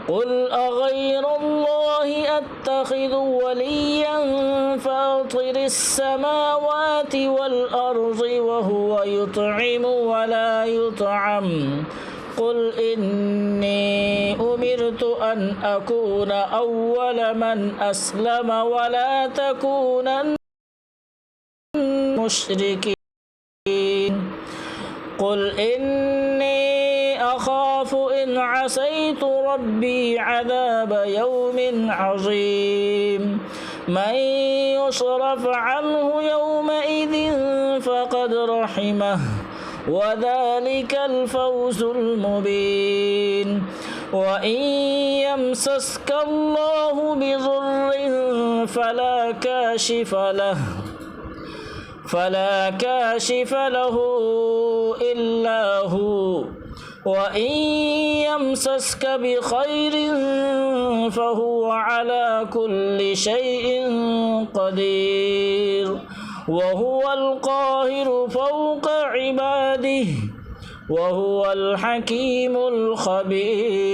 قل أغير الله أتخذ وليا فاطر السماوات والأرض وهو يطعم ولا يطعم قل إني أمرت أن أكون أول من أسلم ولا تكونن مشركين قل إني أخاف إن عصيت ربي عذاب يوم عظيم من يصرف عنه يومئذ فقد رحمه وذلك الفوز المبين وإن يمسسك الله بضر فلا كاشف له إلا هو وإن يمسسك بخير فهو على كل شيء قدير وهو القاهر فوق عباده وهو الحكيم الخبير